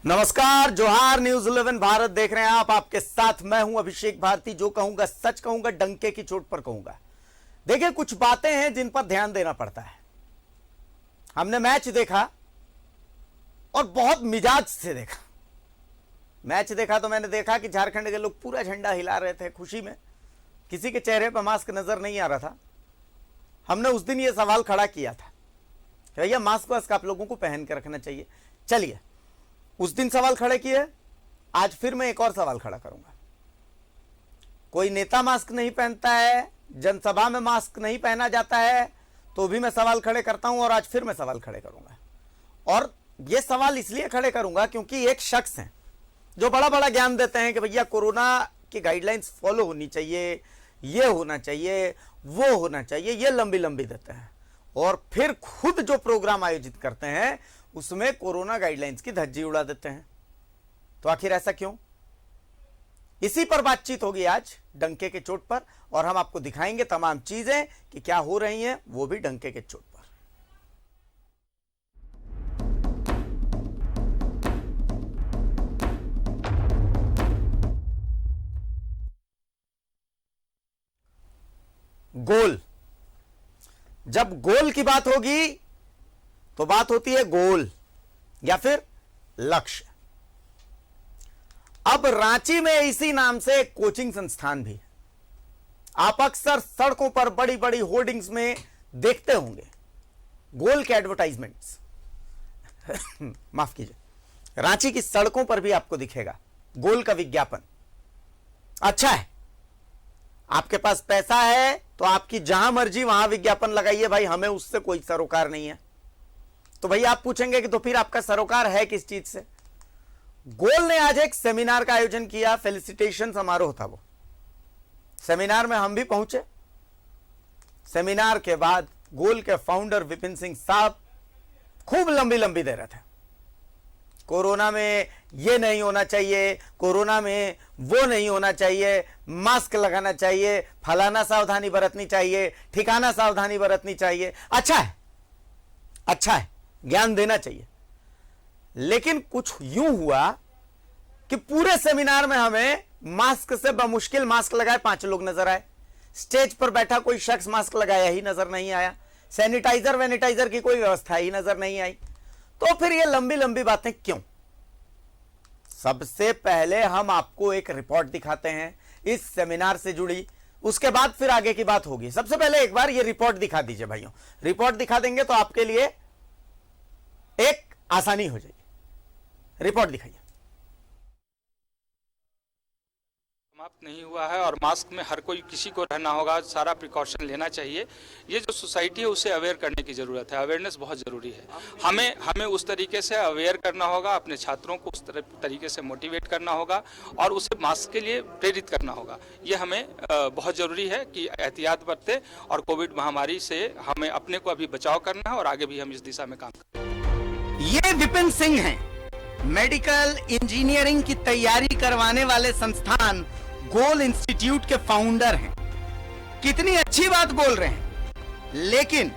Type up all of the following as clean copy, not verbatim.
नमस्कार, जोहार। न्यूज 11 भारत देख रहे हैं आप। आपके साथ मैं हूं अभिषेक भारती। जो कहूंगा सच कहूंगा, डंके की चोट पर कहूंगा। देखिए, कुछ बातें हैं जिन पर ध्यान देना पड़ता है। हमने मैच देखा और बहुत मिजाज से देखा। मैच देखा तो मैंने देखा कि झारखंड के लोग पूरा झंडा हिला रहे थे खुशी में। किसी के चेहरे पर मास्क नजर नहीं आ रहा था। हमने उस दिन यह सवाल खड़ा किया था कि भैया मास्क आप लोगों को पहन के रखना चाहिए। चलिए, उस दिन सवाल खड़े किए, आज फिर मैं एक और सवाल खड़ा करूंगा। कोई नेता मास्क नहीं पहनता है, जनसभा में मास्क नहीं पहना जाता है, तो भी मैं सवाल खड़े करता हूं और आज फिर मैं सवाल खड़े करूंगा। और यह सवाल इसलिए खड़े करूंगा क्योंकि एक शख्स हैं जो बड़ा बड़ा ज्ञान देते हैं कि भैया कोरोना की गाइडलाइंस फॉलो होनी चाहिए, ये होना चाहिए, वो होना चाहिए, ये लंबी लंबी देते हैं और फिर खुद जो प्रोग्राम आयोजित करते हैं उसमें कोरोना गाइडलाइंस की धज्जी उड़ा देते हैं। तो आखिर ऐसा क्यों? इसी पर बातचीत होगी आज डंके के चोट पर, और हम आपको दिखाएंगे तमाम चीजें कि क्या हो रही हैं, वो भी डंके के चोट पर। गोल, जब गोल की बात होगी तो बात होती है गोल या फिर लक्ष्य। अब रांची में इसी नाम से एक कोचिंग संस्थान भी है। आप अक्सर सड़कों पर बड़ी बड़ी होर्डिंग्स में देखते होंगे गोल के एडवर्टाइजमेंट्स। माफ कीजिए, रांची की सड़कों पर भी आपको दिखेगा गोल का विज्ञापन। अच्छा है, आपके पास पैसा है तो आपकी जहां मर्जी वहां विज्ञापन लगाइए भाई, हमें उससे कोई सरोकार नहीं है। तो भैया आप पूछेंगे कि तो फिर आपका सरोकार है किस चीज से? गोल ने आज एक सेमिनार का आयोजन किया, फेलिसिटेशन समारोह था वो। सेमिनार में हम भी पहुंचे। सेमिनार के बाद गोल के फाउंडर विपिन सिंह साहब खूब लंबी लंबी दे रहे थे। कोरोना में ये नहीं होना चाहिए, कोरोना में वो नहीं होना चाहिए, मास्क लगाना चाहिए, फलाना सावधानी बरतनी चाहिए, ठिकाना सावधानी बरतनी चाहिए। अच्छा है, अच्छा है, ज्ञान देना चाहिए। लेकिन कुछ यूं हुआ कि पूरे सेमिनार में हमें मास्क से बमुश्किल मास्क लगाए 5 लोग नजर आए। स्टेज पर बैठा कोई शख्स मास्क लगाया ही नजर नहीं आया। सैनिटाइजर की कोई व्यवस्था ही नजर नहीं आई। तो फिर ये लंबी लंबी बातें क्यों? सबसे पहले हम आपको एक रिपोर्ट दिखाते हैं इस सेमिनार से जुड़ी, उसके बाद फिर आगे की बात होगी। सबसे पहले एक बार ये रिपोर्ट दिखा दीजिए भाइयों। रिपोर्ट दिखा देंगे तो आपके लिए एक आसानी हो जाएगी। रिपोर्ट दिखाइए। समाप्त नहीं हुआ है और मास्क में हर कोई किसी को रहना होगा, सारा प्रिकॉशन लेना चाहिए। ये जो सोसाइटी है उसे अवेयर करने की ज़रूरत है। अवेयरनेस बहुत ज़रूरी है। हमें उस तरीके से अवेयर करना होगा, अपने छात्रों को उस तरीके से मोटिवेट करना होगा और उसे मास्क के लिए प्रेरित करना होगा। ये हमें बहुत ज़रूरी है कि एहतियात बरतें और कोविड महामारी से हमें अपने को अभी बचाव करना है और आगे भी हम इस दिशा में काम करें। ये विपिन सिंह हैं, मेडिकल इंजीनियरिंग की तैयारी करवाने वाले संस्थान गोल इंस्टीट्यूट के फाउंडर हैं। कितनी अच्छी बात बोल रहे हैं, लेकिन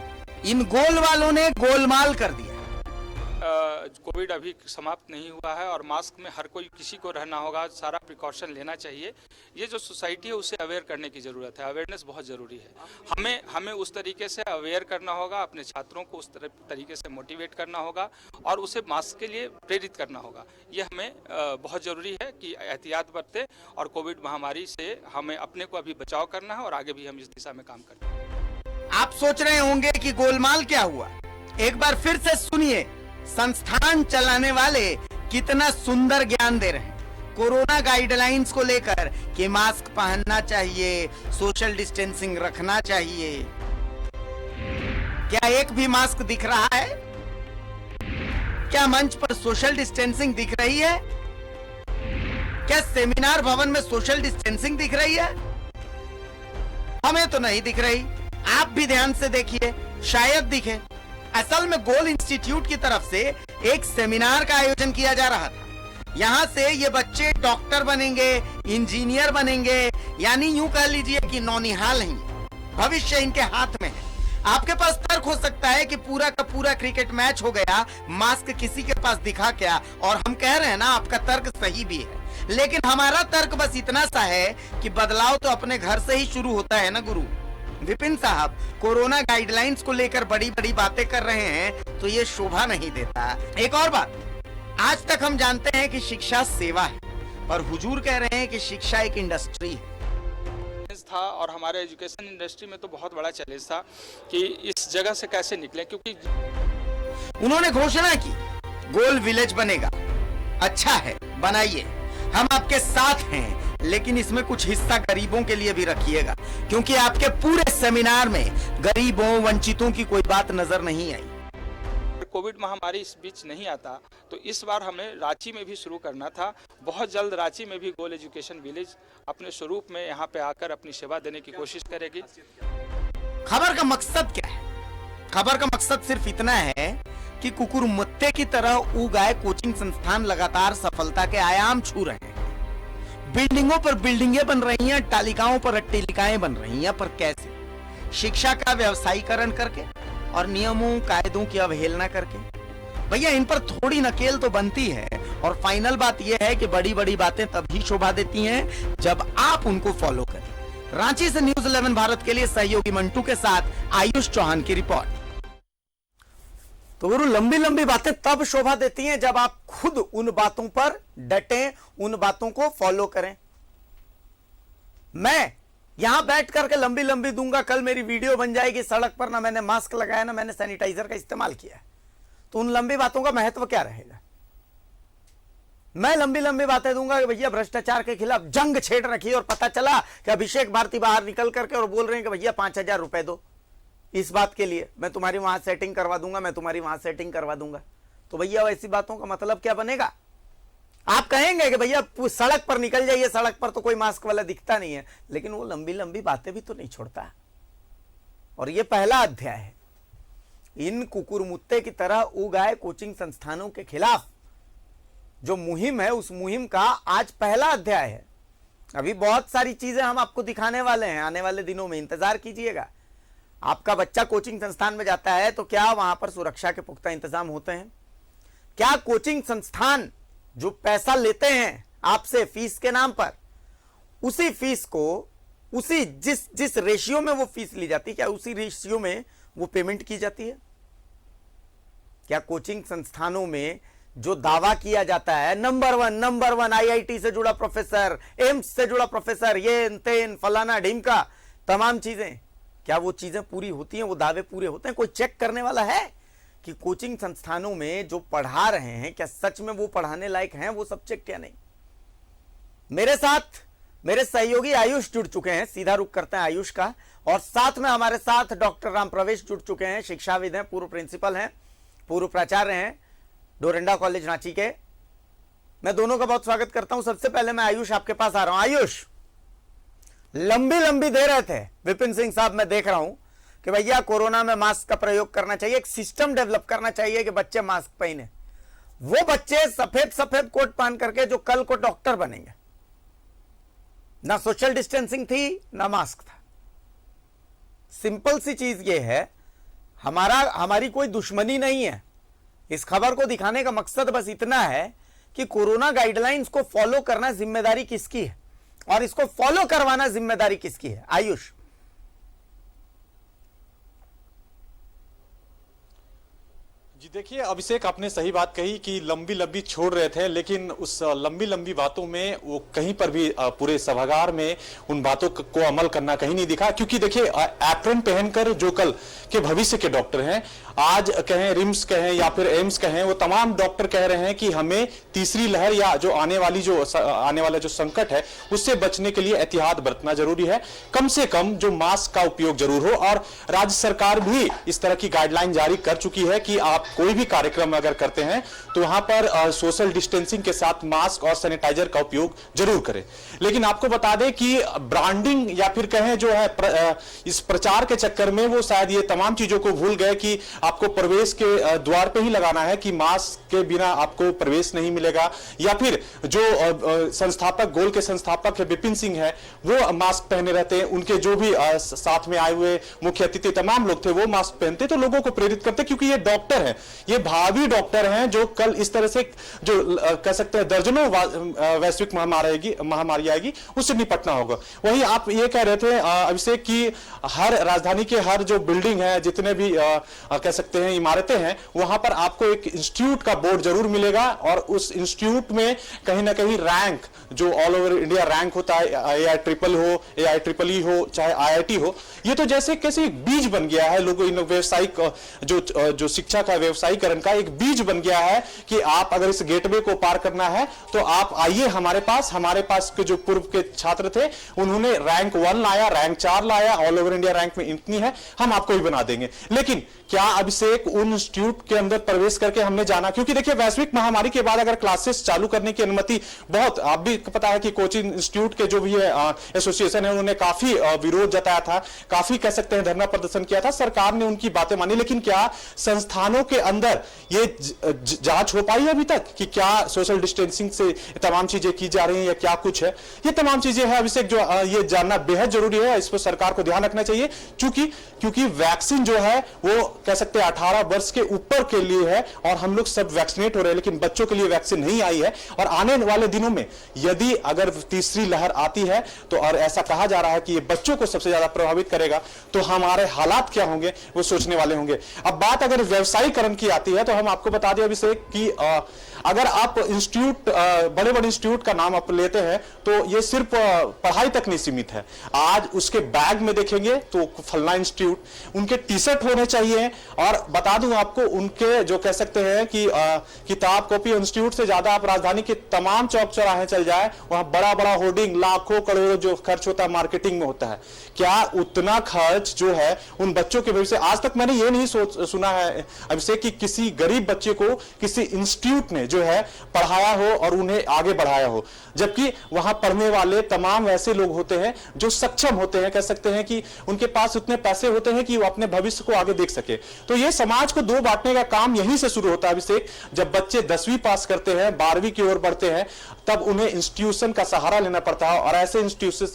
इन गोल वालों ने गोलमाल कर दिया। कोविड अभी समाप्त नहीं हुआ है और मास्क में हर कोई किसी को रहना होगा, सारा प्रिकॉशन लेना चाहिए। ये जो सोसाइटी है उसे अवेयर करने की ज़रूरत है। अवेयरनेस बहुत ज़रूरी है। हमें उस तरीके से अवेयर करना होगा, अपने छात्रों को उस तरीके से मोटिवेट करना होगा और उसे मास्क के लिए प्रेरित करना होगा। ये हमें बहुत ज़रूरी है कि एहतियात बरतें और कोविड महामारी से हमें अपने को अभी बचाव करना है और आगे भी हम इस दिशा में काम करें। आप सोच रहे होंगे कि गोलमाल क्या हुआ। एक बार फिर से सुनिए, संस्थान चलाने वाले कितना सुंदर ज्ञान दे रहे हैं कोरोना गाइडलाइंस को लेकर कि मास्क पहनना चाहिए, सोशल डिस्टेंसिंग रखना चाहिए। क्या एक भी मास्क दिख रहा है? क्या मंच पर सोशल डिस्टेंसिंग दिख रही है? क्या सेमिनार भवन में सोशल डिस्टेंसिंग दिख रही है? हमें तो नहीं दिख रही। आप भी ध्यान से देखिए, शायद दिखे। असल में गोल इंस्टीट्यूट की तरफ से एक सेमिनार का आयोजन किया जा रहा था। यहां से ये बच्चे डॉक्टर बनेंगे, इंजीनियर बनेंगे, यानी यूं कह लीजिए कि नौनिहाल हैं। भविष्य इनके हाथ में है। आपके पास तर्क हो सकता है कि पूरा का पूरा क्रिकेट मैच हो गया, मास्क किसी के पास दिखा क्या, और हम कह रहे हैं ना आपका तर्क सही भी है, लेकिन हमारा तर्क बस इतना सा है कि बदलाव तो अपने घर से ही शुरू होता है ना गुरु। विपिन साहब कोरोना गाइडलाइंस को लेकर बड़ी बड़ी बातें कर रहे हैं तो ये शोभा नहीं देता। एक और बात, आज तक हम जानते हैं कि शिक्षा सेवा है, पर हुजूर कह रहे हैं कि शिक्षा एक इंडस्ट्री है। था और हमारे एजुकेशन इंडस्ट्री में तो बहुत बड़ा चैलेंज था कि इस जगह से कैसे निकले, क्योंकि उन्होंने घोषणा की गोल विलेज बनेगा। अच्छा है, बनाइए, हम आपके साथ हैं, लेकिन इसमें कुछ हिस्सा गरीबों के लिए भी रखिएगा, क्योंकि आपके पूरे सेमिनार में गरीबों वंचितों की कोई बात नजर नहीं आई। कोविड महामारी इस बीच नहीं आता तो इस बार हमें रांची में भी शुरू करना था। बहुत जल्द रांची में भी गोल एजुकेशन विलेज अपने स्वरूप में यहाँ पे आकर अपनी सेवा देने की कोशिश करेगी। खबर का मकसद क्या है? खबर का मकसद सिर्फ इतना है कि कुकुरमुत्ते की तरह उगाए कोचिंग संस्थान लगातार सफलता के आयाम छू रहे हैं। बिल्डिंगों पर बिल्डिंगें बन रही हैं, तालिकाओं पर अट्टिलिकाएं बन रही हैं, पर कैसे? शिक्षा का व्यवसायीकरण करके और नियमों कायदों की अवहेलना करके। भैया इन पर थोड़ी नकेल तो बनती है, और फाइनल बात यह है कि बड़ी बड़ी बातें तभी शोभा देती हैं जब आप उनको फॉलो करें। रांची से न्यूज़ 11 भारत के लिए सहयोगी मंटू के साथ आयुष चौहान की रिपोर्ट। तो गुरु, लंबी लंबी बातें तब शोभा देती हैं जब आप खुद उन बातों पर डटें, उन बातों को फॉलो करें। मैं यहां बैठ करके लंबी लंबी दूंगा, कल मेरी वीडियो बन जाएगी सड़क पर, ना मैंने मास्क लगाया ना मैंने सैनिटाइजर का इस्तेमाल किया, तो उन लंबी बातों का महत्व क्या रहेगा? मैं लंबी लंबी बातें दूंगा कि भैया भ्रष्टाचार के खिलाफ जंग छेड़ रखी, और पता चला कि अभिषेक भारती बाहर निकल करके और बोल रहे हैं कि भैया 5,000 रुपए दो इस बात के लिए, मैं तुम्हारी वहां सेटिंग करवा दूंगा, मैं तुम्हारी वहां सेटिंग करवा दूंगा। तो भैया ऐसी बातों का मतलब क्या बनेगा? आप कहेंगे कि भैया सड़क पर निकल जाइए, सड़क पर तो कोई मास्क वाला दिखता नहीं है, लेकिन वो लंबी लंबी बातें भी तो नहीं छोड़ता। और ये पहला अध्याय है। इन कुकुरमुत्ते की तरह उगाए कोचिंग संस्थानों के खिलाफ जो मुहिम है, उस मुहिम का आज पहला अध्याय है। अभी बहुत सारी चीजें हम आपको दिखाने वाले हैं, आने वाले दिनों में इंतजार कीजिएगा। आपका बच्चा कोचिंग संस्थान में जाता है तो क्या वहां पर सुरक्षा के पुख्ता इंतजाम होते हैं? क्या कोचिंग संस्थान जो पैसा लेते हैं आपसे फीस के नाम पर, उसी फीस को उसी जिस रेशियो में वो फीस ली जाती है, क्या उसी रेशियो में वो पेमेंट की जाती है? क्या कोचिंग संस्थानों में जो दावा किया जाता है नंबर वन आईआईटी से जुड़ा प्रोफेसर, एम्स से जुड़ा प्रोफेसर, ये तेन फलाना ढीमका तमाम चीजें, क्या वो चीजें पूरी होती हैं? वो दावे पूरे होते हैं? कोई चेक करने वाला है कि कोचिंग संस्थानों में जो पढ़ा रहे हैं क्या सच में वो पढ़ाने लायक हैं? वो सब चेक क्या नहीं? मेरे साथ मेरे सहयोगी आयुष जुड़ चुके हैं, सीधा रुख करते हैं आयुष का, और साथ में हमारे साथ डॉक्टर राम प्रवेश जुड़ चुके हैं, शिक्षाविद हैं, पूर्व प्रिंसिपल हैं, पूर्व प्राचार्य हैं डोरंडा कॉलेज रांची के। मैं दोनों का बहुत स्वागत करता हूं। सबसे पहले मैं आयुष आपके पास आ रहा हूं। आयुष, लंबी लंबी दे रहे थे विपिन सिंह साहब, मैं देख रहा हूं कि भैया कोरोना में मास्क का प्रयोग करना चाहिए, एक सिस्टम डेवलप करना चाहिए कि बच्चे मास्क पहने। वो बच्चे सफेद सफेद कोट पहन करके जो कल को डॉक्टर बनेंगे, ना सोशल डिस्टेंसिंग थी ना मास्क था। सिंपल सी चीज ये है, हमारी कोई दुश्मनी नहीं है। इस खबर को दिखाने का मकसद बस इतना है कि कोरोना गाइडलाइंस को फॉलो करना जिम्मेदारी किसकी है और इसको फॉलो करवाना जिम्मेदारी किसकी है? आयुष, जी देखिए अभिषेक, आपने सही बात कही कि लंबी लंबी छोड़ रहे थे, लेकिन उस लंबी लंबी बातों में वो कहीं पर भी पूरे सभागार में उन बातों को अमल करना कहीं नहीं दिखा। क्योंकि देखिए एप्रन पहनकर जो कल के भविष्य के डॉक्टर हैं, आज कहें रिम्स कहें या फिर एम्स कहें, वो तमाम डॉक्टर कह रहे हैं कि हमें तीसरी लहर या जो आने वाला जो संकट है उससे बचने के लिए एहतियात बरतना जरूरी है। कम से कम जो मास्क का उपयोग जरूर हो, और राज्य सरकार भी इस तरह की गाइडलाइन जारी कर चुकी है कि आप कोई भी कार्यक्रम अगर करते हैं तो वहां पर सोशल डिस्टेंसिंग के साथ मास्क और सैनिटाइजर का उपयोग जरूर करें। लेकिन आपको बता दें कि ब्रांडिंग या फिर कहें जो है इस प्रचार के चक्कर में वो शायद ये तमाम चीजों को भूल गए कि आपको प्रवेश के द्वार पे ही लगाना है, कि मास्क के बिना आपको प्रवेश नहीं मिलेगा, या फिर जो संस्थापक गोल के संस्थापक है विपिन सिंह है वो मास्क पहने रहते हैं, उनके जो भी साथ में आए हुए मुख्य अतिथि तमाम लोग थे वो मास्क पहनते, तो लोगों को प्रेरित करते, क्योंकि ये डॉक्टर हैं, ये भावी डॉक्टर हैं जो कल इस तरह से जो कह सकते हैं दर्जनों वैश्विक महामारी आएगी उससे निपटना होगा। वही आप ये कह रहे थे अभिषेक की हर राजधानी के हर जो बिल्डिंग है, जितने भी कह सकते हैं इमारतें हैं, वहां पर आपको एक इंस्टीट्यूट का बोर्ड जरूर मिलेगा, और उस इंस्टीट्यूट में कहीं ना कहीं रैंक जो ऑल ओवर इंडिया रैंक होता है, AI-ट्रिपल हो, AI-ट्रिपल-E हो, चाहे IIT हो, ये तो जैसे कैसे बीज बन गया है लोगों इन व्यावसायिक जो शिक्षा का व्यवसायीकरण का एक बीज बन गया है कि आप अगर इस गेटवे को पार करना है तो आप आइए हमारे पास के जो पूर्व के छात्र थे उन्होंने रैंक 1 लाया, रैंक 4 लाया, ऑल ओवर इंडिया रैंक में इतनी है, हम आपको भी बना देंगे। लेकिन क्या अभिषेक उन इंस्टीट्यूट के अंदर प्रवेश करके हमने जाना, क्योंकि देखिए वैश्विक महामारी के बाद अगर क्लासेस चालू करने की अनुमति बहुत, आप भी पता है कि कोचिंग इंस्टीट्यूट के जो भी एसोसिएशन है उन्होंने काफी विरोध जताया था, काफी कह सकते हैं धरना प्रदर्शन किया था, सरकार ने उनकी बातें मानी, लेकिन क्या संस्थानों के अंदर ये जांच हो पाई अभी तक कि क्या सोशल डिस्टेंसिंग से तमाम चीजें की जा रही हैं या क्या कुछ है? ये तमाम चीजें हैं अभिषेक जो ये जानना बेहद जरूरी है, इस पर सरकार को ध्यान रखना चाहिए, क्योंकि वैक्सीन जो है वो कह सकते हैं 18 वर्ष के ऊपर के लिए है और हम लोग सब वैक्सीनेट हो रहे हैं, लेकिन बच्चों के लिए वैक्सीन नहीं आई है। और आने वाले दिनों में यदि अगर तीसरी लहर आती है तो, और ऐसा कहा जा रहा है कि ये बच्चों को सबसे ज्यादा प्रभावित करेगा, तो हमारे हालात क्या होंगे वो सोचने वाले होंगे। अब बात अगर व्यवसायीकरण की आती है तो हम आपको बता दें अभिषेक कि अगर आप इंस्टीट्यूट बड़े बड़े इंस्टीट्यूट का नाम आप लेते हैं तो ये सिर्फ पढ़ाई तक नहीं सीमित है। आज उसके बैग में देखेंगे तो फलना इंस्टीट्यूट, उनके टी शर्ट होने चाहिए, और बता दूं आपको उनके जो कह सकते हैं कि किताब कॉपी इंस्टीट्यूट से ज्यादा आप राजधानी के तमाम चौक चौराहे चल जाए, वहां बड़ा बड़ा होर्डिंग लाखों करोड़ों जो खर्च होता है मार्केटिंग में होता है। क्या उतना खर्च जो है उन बच्चों के भविष्य, आज तक मैंने ये नहीं सुना है अभिषेक कि किसी गरीब बच्चे को किसी इंस्टीट्यूट ने जो है पढ़ाया हो और उन्हें आगे बढ़ाया हो, जबकि वहां पढ़ने वाले तमाम ऐसे लोग होते हैं जो सक्षम होते हैं, कह सकते हैं कि उनके पास उतने पैसे होते हैं कि वो अपने भविष्य को आगे देख सके। तो ये समाज को दो बांटने का काम यहीं से शुरू होता है अभिषेक। जब बच्चे 10वीं पास करते हैं, 12वीं की ओर बढ़ते हैं, तब उन्हें इंस्टीट्यूशन का सहारा लेना पड़ता है, और ऐसे इंस्टीट्यूशन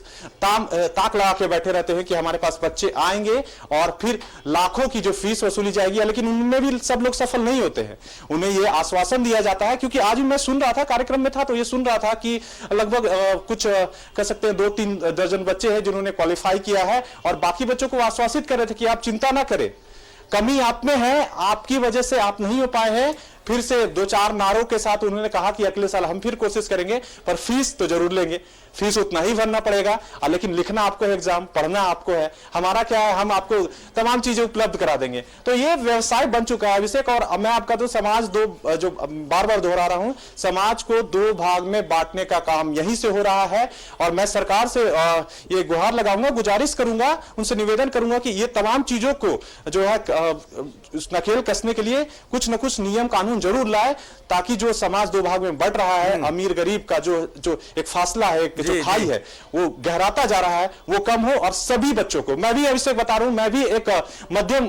ताक लगा के बैठे रहते हैं कि हमारे पास बच्चे आएंगे और फिर लाखों की जो फीस वसूली जाएगी, लेकिन उनमें भी सब लोग सफल नहीं होते हैं। उन्हें यह आश्वासन दिया जाता है, क्योंकि आज भी मैं सुन रहा था, कार्यक्रम में था तो ये सुन रहा था कि लगभग कुछ कह सकते हैं 2-3 दर्जन बच्चे हैं जिन्होंने क्वालिफाई किया है, और बाकी बच्चों को आश्वासित कर रहे थे कि आप चिंता ना करें, कमी आप में है, आपकी वजह से आप नहीं हो पाए हैं। फिर से 2-4 नारों के साथ उन्होंने कहा कि अगले साल हम फिर कोशिश करेंगे, पर फीस तो जरूर लेंगे, फीस उतना ही भरना पड़ेगा, लेकिन लिखना आपको है, एग्जाम पढ़ना आपको है, हमारा क्या है, हम आपको तमाम चीजें उपलब्ध करा देंगे। तो ये व्यवसाय बन चुका है अभिषेक। और मैं आपका तो समाज जो बार बार दोहरा रहा हूं, समाज को 2 भाग में बांटने का काम यहीं से हो रहा है। और मैं सरकार से ये गुहार लगाऊंगा, गुजारिश करूंगा, उनसे निवेदन करूंगा कि ये तमाम चीजों को जो है नकेल कसने के लिए कुछ न कुछ नियम कानून जरूर लाए, ताकि जो समाज 2 भाग में बंट रहा है, अमीर गरीब का जो एक फासला है, जो खाई है, वो गहराता जा रहा है, वो कम हो। और सभी बच्चों को, मैं भी अभिषेक बता रहा हूं, मैं भी एक मध्यम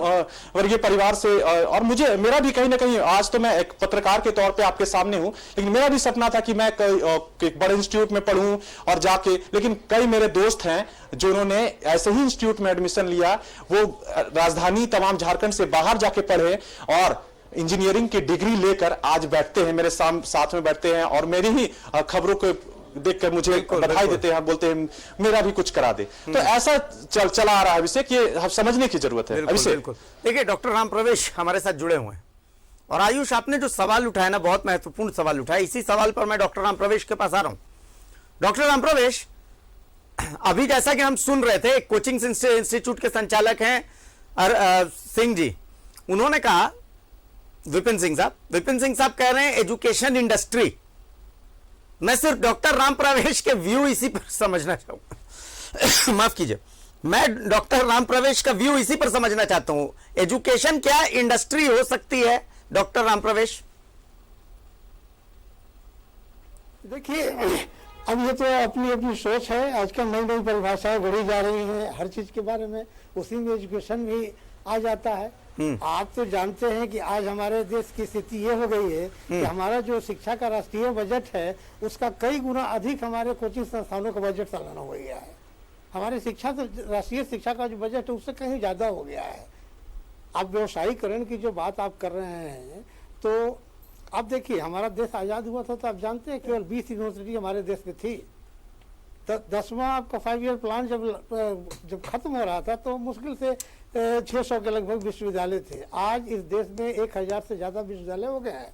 वर्गीय परिवार से, और मेरा भी कहीं ना कहीं, आज तो मैं एक पत्रकार के तौर पे आपके सामने हूं, लेकिन मेरा भी सपना था कि मैं एक बड़े इंस्टीट्यूट में पढ़ूं और जाके, लेकिन कई मेरे दोस्त हैं जिन्होंने ऐसे ही इंस्टीट्यूट में एडमिशन लिया, वो राजधानी तमाम झारखंड से बाहर जाके पढ़े और इंजीनियरिंग की डिग्री लेकर आज बैठते हैं, मेरे साथ में बैठते हैं, और मेरी ही खबरों को देखकर मुझे बधाई देते हैं, बोलते हैं मेरा भी कुछ करा दे। तो ऐसा चला आ रहा है अभिषेक, ये हम समझने की जरूरत है अभिषेक। देखिए डॉक्टर राम प्रवेश हमारे साथ जुड़े हुए हैं, और आयुष आपने जो सवाल उठाया ना, बहुत महत्वपूर्ण सवाल उठाया, इसी सवाल पर मैं डॉक्टर राम प्रवेश के पास आ रहा हूं। डॉक्टर राम प्रवेश, अभी जैसा कि हम सुन रहे थे, कोचिंग इंस्टीट्यूट के संचालक हैं सिंह जी, उन्होंने कहा, विपिन सिंह साहब कह रहे हैं एजुकेशन इंडस्ट्री। मैं सिर्फ डॉक्टर राम प्रवेश के व्यू इसी पर समझना चाहूंगा माफ कीजिए, मैं डॉक्टर राम प्रवेश का व्यू इसी पर समझना चाहता हूं। एजुकेशन क्या इंडस्ट्री हो सकती है? डॉक्टर राम प्रवेश। देखिए, अब ये तो अपनी अपनी सोच है। आजकल नई नई परिभाषाएं गढ़ी जा रही हैं हर चीज के बारे में, उसी में एजुकेशन भी आ जाता है। आप तो जानते हैं कि आज हमारे देश की स्थिति ये हो गई है कि हमारा जो शिक्षा का राष्ट्रीय बजट है उसका कई गुना अधिक हमारे कोचिंग संस्थानों का बजट सालाना हो गया है। हमारे शिक्षा तो राष्ट्रीय शिक्षा का जो बजट है उससे कहीं ज्यादा हो गया है। अब व्यवसायीकरण की जो बात आप कर रहे हैं, तो अब देखिए, हमारा देश आजाद हुआ था तो आप जानते हैं केवल 20 यूनिवर्सिटी हमारे देश में थी। तो 10वां आपका 5 ईयर प्लान जब खत्म हो रहा था तो मुश्किल से 600 के लगभग विश्वविद्यालय थे। आज इस देश में 1000 से ज्यादा विश्वविद्यालय हो गए हैं।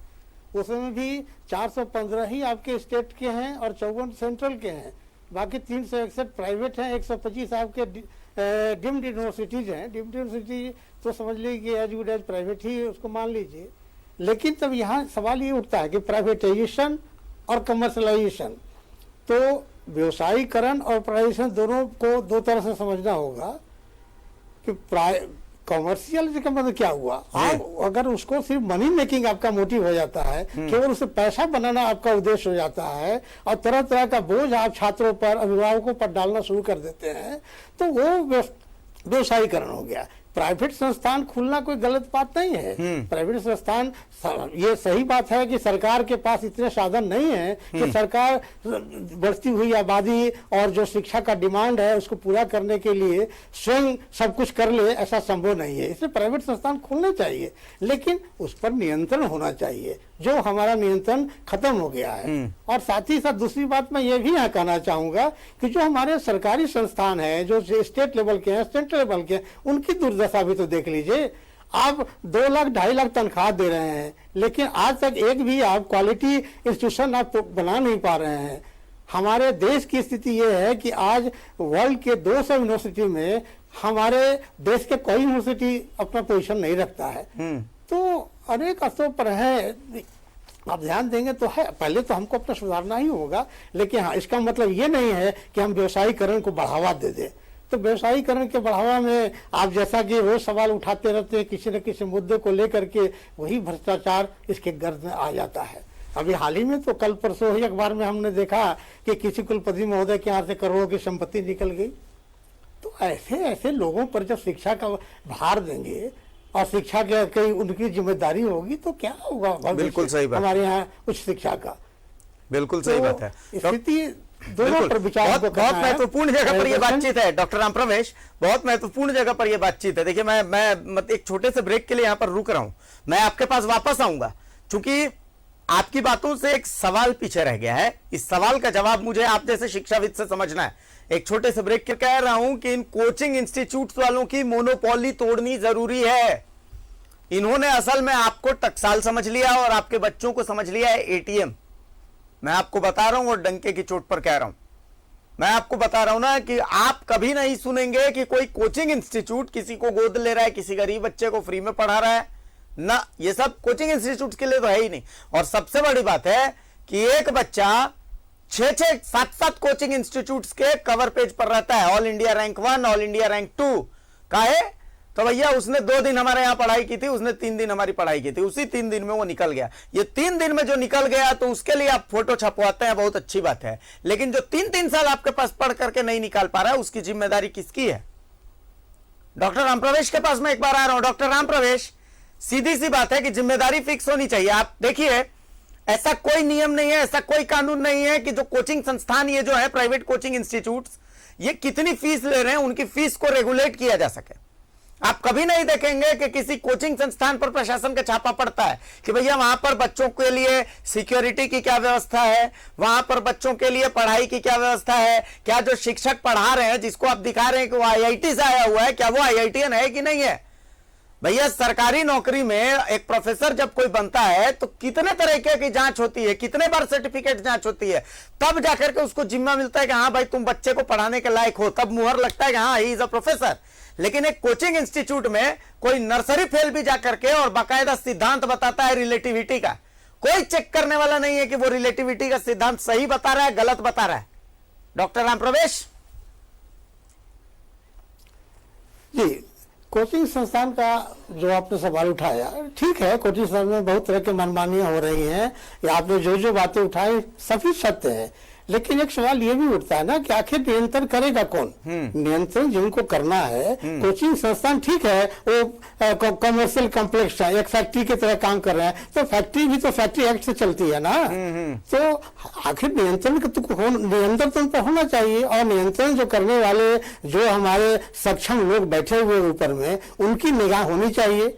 उसमें भी 415 ही आपके स्टेट के हैं और 54 सेंट्रल के हैं। बाकी 361 प्राइवेट हैं, 125 आपके डीम्ड यूनिवर्सिटीज हैं। डीम्ड यूनिवर्सिटी तो समझ लीजिए कि एज गुड एज प्राइवेट ही उसको मान लीजिए। लेकिन तब यहाँ सवाल ये उठता है कि प्राइवेटाइजेशन और कमर्शलाइजेशन, तो व्यवसायीकरण और प्राइवेटाइजेशन दोनों को दो तरह से समझना होगा कि कॉमर्शियल का मतलब क्या हुआ। आप अगर उसको सिर्फ मनी मेकिंग आपका मोटिव हो जाता है, केवल उसे पैसा बनाना आपका उद्देश्य हो जाता है और तरह तरह का बोझ आप छात्रों पर, अभिभावकों पर डालना शुरू कर देते हैं, तो वो व्यवसायीकरण हो गया। प्राइवेट संस्थान खुलना कोई गलत बात नहीं है। प्राइवेट संस्थान, ये सही बात है कि सरकार के पास इतने साधन नहीं है कि सरकार बढ़ती हुई आबादी और जो शिक्षा का डिमांड है उसको पूरा करने के लिए स्वयं सब कुछ कर ले, ऐसा संभव नहीं है। इसलिए प्राइवेट संस्थान खुलने चाहिए, लेकिन उस पर नियंत्रण होना चाहिए, जो हमारा नियंत्रण खत्म हो गया है। और साथ ही साथ दूसरी बात मैं ये भी यहाँ कहना चाहूंगा कि जो हमारे सरकारी संस्थान है, जो स्टेट लेवल के हैं, सेंट्रल लेवल के हैं, उनकी दुर्दशा भी तो देख लीजिए। आप 2 लाख 2.5 लाख तनख्वाह दे रहे हैं, लेकिन आज तक एक भी आप क्वालिटी इंस्टीट्यूशन आप बना नहीं पा रहे हैं। हमारे देश की स्थिति ये है कि आज वर्ल्ड के 200 यूनिवर्सिटी में हमारे देश के कोई यूनिवर्सिटी अपना पोजीशन नहीं रखता है। तो अनेक स्तरों पर है, आप ध्यान देंगे तो है। पहले तो हमको अपना सुधारना ही होगा, लेकिन हाँ, इसका मतलब ये नहीं है कि हम व्यवसायीकरण को बढ़ावा दे दें। तो व्यवसायीकरण के बढ़ावा में आप जैसा कि रोज सवाल उठाते रहते हैं किसी न किसी मुद्दे को लेकर के, वही भ्रष्टाचार इसके गर्द में आ जाता है। अभी हाल ही में तो कल परसों ही अखबार में हमने देखा कि किसी कुलपति महोदय के यहाँ से करोड़ों की संपत्ति निकल गई। तो ऐसे ऐसे लोगों पर जब शिक्षा का भार देंगे और शिक्षा के उनकी जिम्मेदारी होगी तो क्या होगा बिल्कुल सही बात हमारे यहाँ उच्च शिक्षा का। बिल्कुल सही बात है। स्थिति दोनों पर विचार बहुत महत्वपूर्ण जगह पर ये बातचीत है डॉक्टर राम प्रवेश, बहुत महत्वपूर्ण जगह पर ये बातचीत है। देखिए, मैं एक छोटे से ब्रेक के लिए यहाँ पर रुक रहा हूं, मैं आपके पास वापस आऊंगा, क्योंकि आपकी बातों से एक सवाल पीछे रह गया है। इस सवाल का जवाब मुझे आप जैसे शिक्षाविद से समझना है। एक छोटे से ब्रेक के कह रहा हूं कि इन कोचिंग इंस्टीट्यूट वालों की मोनोपोली तोड़नी जरूरी है। इन्होंने असल में आपको टकसाल समझ लिया और आपके बच्चों को समझ लिया है एटीएम। मैं आपको बता रहा हूं और डंके की चोट पर कह रहा हूं, मैं आपको बता रहा हूं ना कि आप कभी नहीं सुनेंगे कि कोई कोचिंग इंस्टीट्यूट किसी को गोद ले रहा है, किसी गरीब बच्चे को फ्री में पढ़ा रहा है ना। ये सब कोचिंग इंस्टीट्यूट के लिए तो है ही नहीं। और सबसे बड़ी बात है कि एक बच्चा 6-6, 7-7 कोचिंग इंस्टीट्यूट्स के कवर पेज पर रहता है। All India rank 1, all India rank 2 का है। तो भैया उसने 2 दिन हमारे यहां पढ़ाई की थी, उसने 3 दिन हमारी पढ़ाई की थी, उसी 3 दिन में वो निकल गया। ये 3 दिन में जो निकल गया तो उसके लिए आप फोटो छपवाते हैं, बहुत अच्छी बात है। लेकिन जो 3-3 साल आपके पास पढ़ करके नहीं निकाल पा रहा है, उसकी जिम्मेदारी किसकी है? डॉक्टर राम प्रवेश के पास मैं एक बार आ रहा हूं। डॉक्टर राम प्रवेश, सीधी सी बात है कि जिम्मेदारी फिक्स होनी चाहिए। आप देखिए, ऐसा कोई नियम नहीं है, ऐसा कोई कानून नहीं है कि जो कोचिंग संस्थान ये जो है प्राइवेट कोचिंग इंस्टीट्यूट्स, ये कितनी फीस ले रहे हैं उनकी फीस को रेगुलेट किया जा सके। आप कभी नहीं देखेंगे कि किसी कोचिंग संस्थान पर प्रशासन का छापा पड़ता है कि भैया वहां पर बच्चों के लिए सिक्योरिटी की क्या व्यवस्था है, वहां पर बच्चों के लिए पढ़ाई की क्या व्यवस्था है, क्या जो शिक्षक पढ़ा रहे हैं, जिसको आप दिखा रहे हैं कि वो आईआईटी से आया हुआ है, क्या वो आईआईटीएन है कि नहीं है। भैया, सरकारी नौकरी में एक प्रोफेसर जब कोई बनता है तो कितने तरीके की जांच होती है, कितने बार सर्टिफिकेट जांच होती है, तब जाकर के उसको जिम्मा मिलता है कि हाँ भाई तुम बच्चे को पढ़ाने के लायक हो, तब मुहर लगता है कि हाँ ही इज अ प्रोफेसर। लेकिन एक कोचिंग इंस्टीट्यूट में कोई नर्सरी फेल भी जाकर के और बाकायदा सिद्धांत बताता है रिलेटिविटी का, कोई चेक करने वाला नहीं है कि वो रिलेटिविटी का सिद्धांत सही बता रहा है गलत बता रहा है। डॉक्टर राम प्रवेश जी, कोचिंग संस्थान का जो आपने सवाल उठाया, ठीक है, कोचिंग संस्थान में बहुत तरह की मनमानियां हो रही हैं, या आपने जो जो बातें उठाई सभी सत्य है, लेकिन एक सवाल ये भी उठता है ना कि आखिर नियंत्रण करेगा कौन? नियंत्रण जिनको करना है, कोचिंग संस्थान ठीक है, वो कमर्शियल कॉम्प्लेक्स है, एक फैक्ट्री की तरह काम कर रहे हैं, तो फैक्ट्री भी तो फैक्ट्री एक्ट से चलती है ना। तो आखिर नियंत्रण नियंत्रण तो होना चाहिए, और नियंत्रण जो करने वाले जो हमारे सक्षम लोग बैठे हुए ऊपर में, उनकी निगाह होनी चाहिए।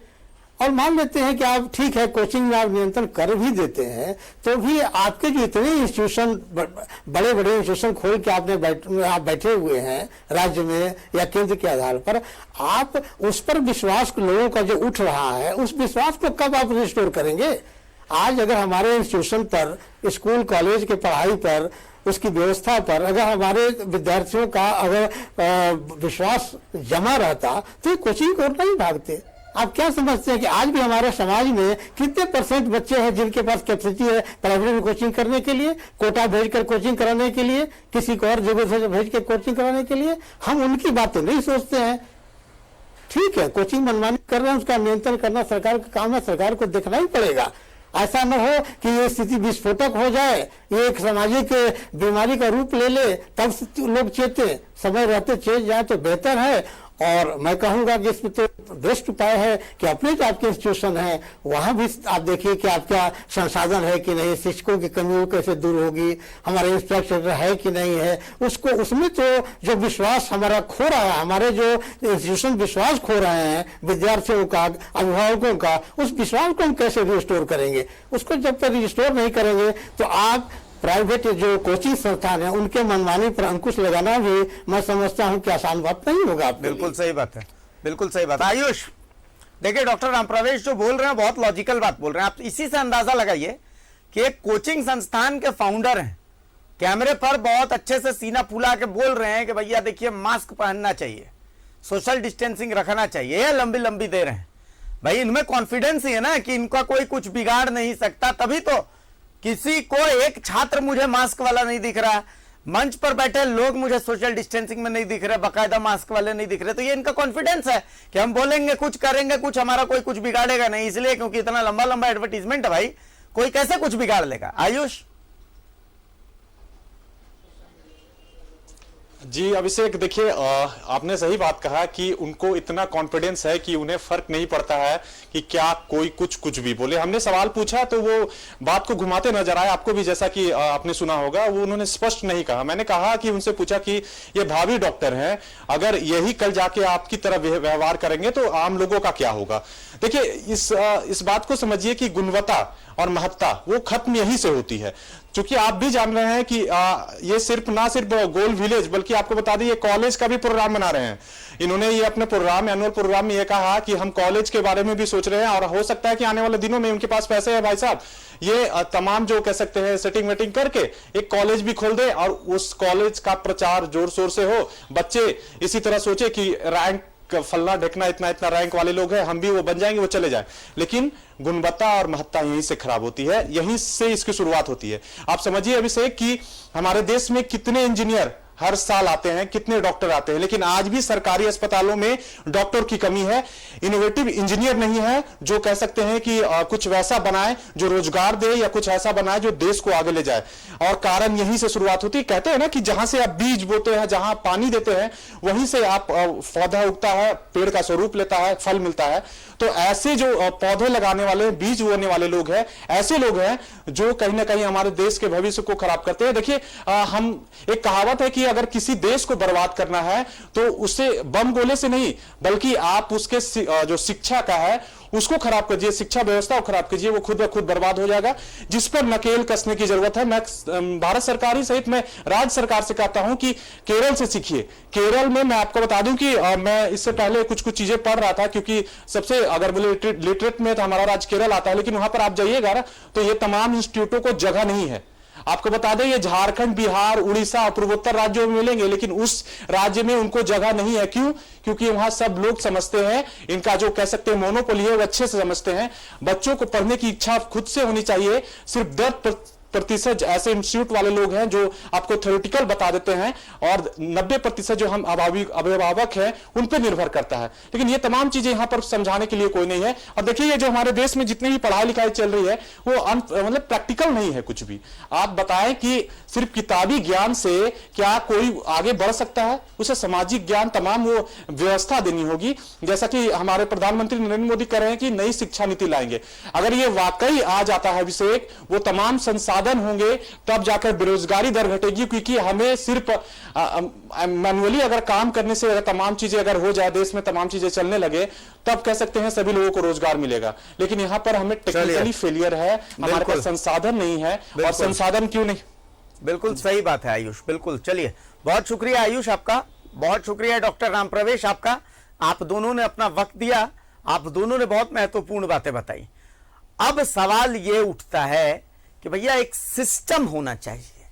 और मान लेते हैं कि आप ठीक है कोचिंग में आप नियंत्रण कर भी देते हैं, तो भी आपके जो इतने इंस्टीट्यूशन बड़े बड़े इंस्टीट्यूशन खोल के आप बैठे हुए हैं राज्य में या केंद्र के आधार पर, आप उस पर विश्वास लोगों का जो उठ रहा है, उस विश्वास को कब आप रिस्टोर करेंगे? आज अगर हमारे इंस्टीट्यूशन पर, स्कूल कॉलेज के पढ़ाई पर, उसकी व्यवस्था पर अगर हमारे विद्यार्थियों का अगर विश्वास जमा रहता तो कोचिंग को नहीं भागते। आप क्या समझते हैं कि आज भी हमारे समाज में कितने % बच्चे हैं जिनके पास कैपेसिटी है प्राइवेट में कोचिंग करने के लिए, कोटा भेजकर कोचिंग कराने के लिए, किसी को और जगह से भेज के कोचिंग कराने के लिए? हम उनकी बातें नहीं सोचते हैं। ठीक है, कोचिंग मनमानी कर रहे हैं, उसका नियंत्रण करना सरकार का काम है, सरकार को देखना ही पड़ेगा। ऐसा न हो कि ये स्थिति विस्फोटक हो जाए, ये एक सामाजिक बीमारी का रूप ले ले, तब लोग चेते, समय रहते चेत जाए तो बेहतर है। और मैं कहूंगा कि इसमें तो बेस्ट उपाय है कि अपने जो आपके इंस्टीट्यूशन है वहां भी आप देखिए कि आपका संसाधन है कि नहीं, शिक्षकों की कमी कैसे दूर होगी, हमारा इंफ्रास्ट्रक्चर है कि नहीं है, उसको उसमें तो जो विश्वास हमारा खो रहा है, हमारे जो इंस्टीट्यूशन विश्वास खो रहे हैं विद्यार्थियों का, अभिभावकों का, उस विश्वास को हम कैसे रिस्टोर करेंगे? उसको जब तक रिस्टोर नहीं करेंगे तो आप प्राइवेट जो कोचिंग संस्थान है उनके मनमानी पर अंकुश लगाना भी मैं समझता हूं कि आसान बात नहीं होगा। बिल्कुल सही बात है, बिल्कुल सही बात। आयुष, देखिए डॉक्टर रामप्रवेश जो बोल रहे हैं बहुत लॉजिकल बात बोल रहे हैं। आप इसी से अंदाजा लगाइए कि एक कोचिंग संस्थान के फाउंडर हैं, कैमरे पर बहुत अच्छे से सीना फुला के बोल रहे हैं कि भैया देखिए मास्क पहनना चाहिए, सोशल डिस्टेंसिंग रखना चाहिए, या लंबी लंबी दे रहे हैं। भाई इनमें कॉन्फिडेंस ही है ना कि इनका कोई कुछ बिगाड़ नहीं सकता, तभी तो किसी को एक छात्र मुझे मास्क वाला नहीं दिख रहा, मंच पर बैठे लोग मुझे सोशल डिस्टेंसिंग में नहीं दिख रहे, बाकायदा मास्क वाले नहीं दिख रहे। तो ये इनका कॉन्फिडेंस है कि हम बोलेंगे कुछ करेंगे कुछ, हमारा कोई कुछ बिगाड़ेगा नहीं, इसलिए क्योंकि इतना लंबा लंबा एडवर्टीजमेंट है भाई, कोई कैसे कुछ बिगाड़ लेगा। आयुष जी अभिषेक, देखिए आपने सही बात कहा कि उनको इतना कॉन्फिडेंस है कि उन्हें फर्क नहीं पड़ता है कि क्या कोई कुछ भी बोले। हमने सवाल पूछा तो वो बात को घुमाते नजर आए, आपको भी जैसा कि आपने सुना होगा, वो उन्होंने स्पष्ट नहीं कहा। मैंने कहा कि उनसे पूछा कि ये भावी डॉक्टर हैं, अगर यही कल जाके आपकी तरह व्यवहार करेंगे तो आम लोगों का क्या होगा? देखिए इस बात को समझिए कि गुणवत्ता और महत्ता वो खत्म यहीं से होती है। क्योंकि आप भी जान रहे हैं कि ये ना सिर्फ गोल विलेज बल्कि आपको बता दें ये कॉलेज का भी प्रोग्राम बना रहे हैं। इन्होंने ये अपने प्रोग्राम, एनुअल प्रोग्राम में ये कहा कि हम कॉलेज के बारे में भी सोच रहे हैं, और हो सकता है कि आने वाले दिनों में उनके पास पैसे है भाई साहब, ये तमाम जो कह सकते हैं सेटिंग वेटिंग करके एक कॉलेज भी खोल दे और उस कॉलेज का प्रचार जोर शोर से हो। बच्चे इसी तरह सोचे कि रैंक फलना ढेकना इतना इतना रैंक वाले लोग हैं, हम भी वो बन जाएंगे, वो चले जाए। लेकिन गुणवत्ता और महत्ता यहीं से खराब होती है, यहीं से इसकी शुरुआत होती है। आप समझिए अभिषेक कि हमारे देश में कितने इंजीनियर हर साल आते हैं, कितने डॉक्टर आते हैं, लेकिन आज भी सरकारी अस्पतालों में डॉक्टर की कमी है। इनोवेटिव इंजीनियर नहीं है जो कह सकते हैं कि कुछ वैसा बनाए जो रोजगार दे, या कुछ ऐसा बनाए जो देश को आगे ले जाए। और कारण यहीं से शुरुआत होती है। कहते हैं ना कि जहां से आप बीज बोते हैं, जहां पानी देते हैं, वहीं से आप पौधा उगता है, पेड़ का स्वरूप लेता है, फल मिलता है। तो ऐसे जो पौधे लगाने वाले, बीज बोने वाले लोग हैं, ऐसे लोग हैं जो कहीं ना कहीं हमारे देश के भविष्य को खराब करते हैं। देखिए हम एक कहावत है कि अगर किसी देश को बर्बाद करना है तो उसे बम गोले से नहीं, बल्कि आप उसके जो शिक्षा का है उसको खराब कीजिए, शिक्षा व्यवस्था को खराब कीजिए, वो खुद ब खुद बर्बाद हो जाएगा, जिस पर नकेल कसने की जरूरत है। मैं भारत सरकार ही सहित मैं राज्य सरकार से कहता हूं कि केरल से सीखिए। केरल में मैं आपको बता दूं कि मैं इससे पहले कुछ चीजें पढ़ रहा था, क्योंकि सबसे अगर बोले लिटरेट में तो हमारा राज्य केरल आता है, लेकिन वहां पर आप जाइएगा ना तो ये तमाम इंस्टीट्यूटों को जगह नहीं है। आपको बता दें ये झारखंड, बिहार, उड़ीसा, पूर्वोत्तर राज्यों में मिलेंगे, लेकिन उस राज्य में उनको जगह नहीं है। क्यों? क्योंकि वहां सब लोग समझते हैं, इनका जो कह सकते हैं मोनोपोली है वो अच्छे से समझते हैं। बच्चों को पढ़ने की इच्छा खुद से होनी चाहिए, सिर्फ प्रतिशत ऐसे इंस्टीट्यूट वाले लोग हैं जो आपको थ्योरेटिकल बता देते हैं और 90% जो हम अभिभावक हैं उन पर निर्भर करता है। लेकिन ये तमाम चीजें यहाँ पर समझाने के लिए कोई नहीं है। और देखिए ये जो हमारे देश में जितनी भी पढ़ाई लिखाई चल रही है वो मतलब प्रैक्टिकल नहीं है कुछ भी। आप बताएं कि सिर्फ किताबी ज्ञान से क्या कोई आगे बढ़ सकता है? उसे सामाजिक ज्ञान तमाम वो व्यवस्था देनी होगी, जैसा कि हमारे प्रधानमंत्री नरेंद्र मोदी कह रहे हैं कि नई शिक्षा नीति लाएंगे। अगर ये वाकई आ जाता है अभिषेक, वो तमाम संसाधन होंगे तब जाकर बेरोजगारी दर घटेगी, क्योंकि हमें सिर्फ मैनुअली अगर काम करने से अगर तमाम चीजें अगर हो जाए, देश में तमाम चीजें चलने लगे, तब कह सकते हैं सभी लोगों को रोजगार मिलेगा। लेकिन यहां पर हमें टेक्निकली फेलियर है, हमारे पास संसाधन नहीं है। और संसाधन क्यों नहीं? बिल्कुल सही बात है आयुष, बिल्कुल। चलिए, बहुत शुक्रिया आयुष आपका, बहुत शुक्रिया डॉक्टर राम प्रवेश आपका। आप दोनों ने अपना वक्त दिया, आप दोनों ने बहुत महत्वपूर्ण बातें बताई। अब सवाल ये उठता है कि भैया एक सिस्टम होना चाहिए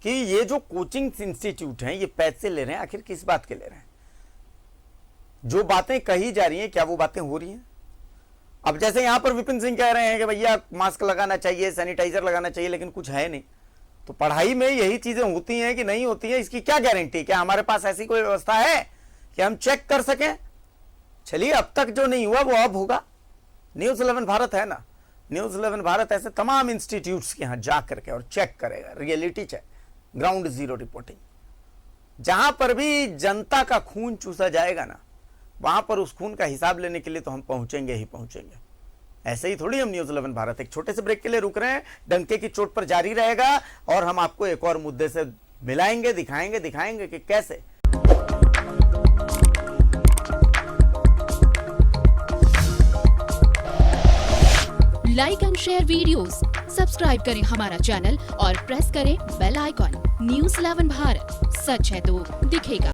कि ये जो कोचिंग इंस्टीट्यूट हैं ये पैसे ले रहे हैं, आखिर किस बात के ले रहे हैं? जो बातें कही जा रही हैं क्या वो बातें हो रही हैं? अब जैसे यहां पर विपिन सिंह कह रहे हैं कि भैया मास्क लगाना चाहिए, सैनिटाइजर लगाना चाहिए, लेकिन कुछ है नहीं। तो पढ़ाई में यही चीजें होती हैं कि नहीं होती हैं, इसकी क्या गारंटी? क्या हमारे पास ऐसी कोई व्यवस्था है कि हम चेक कर सकें? चलिए, अब तक जो नहीं हुआ वो अब होगा। न्यूज़ 11 भारत है ना, न्यूज़ 11 भारत ऐसे तमाम इंस्टीट्यूट्स के यहां जा करके और चेक करेगा, reality check, ground zero reporting. जहां पर भी जनता का खून चूसा जाएगा ना, वहां पर उस खून का हिसाब लेने के लिए तो हम पहुंचेंगे ही पहुंचेंगे। ऐसे ही थोड़ी हम न्यूज़ 11 भारत एक छोटे से ब्रेक के लिए रुक रहे हैं, डंके की चोट पर जारी रहेगा और हम आपको एक और मुद्दे से मिलाएंगे, दिखाएंगे कि कैसे। Like and share videos, subscribe करें हमारा चैनल और प्रेस करें बेल आइकॉन। न्यूज़ 11 भारत, सच है तो दिखेगा।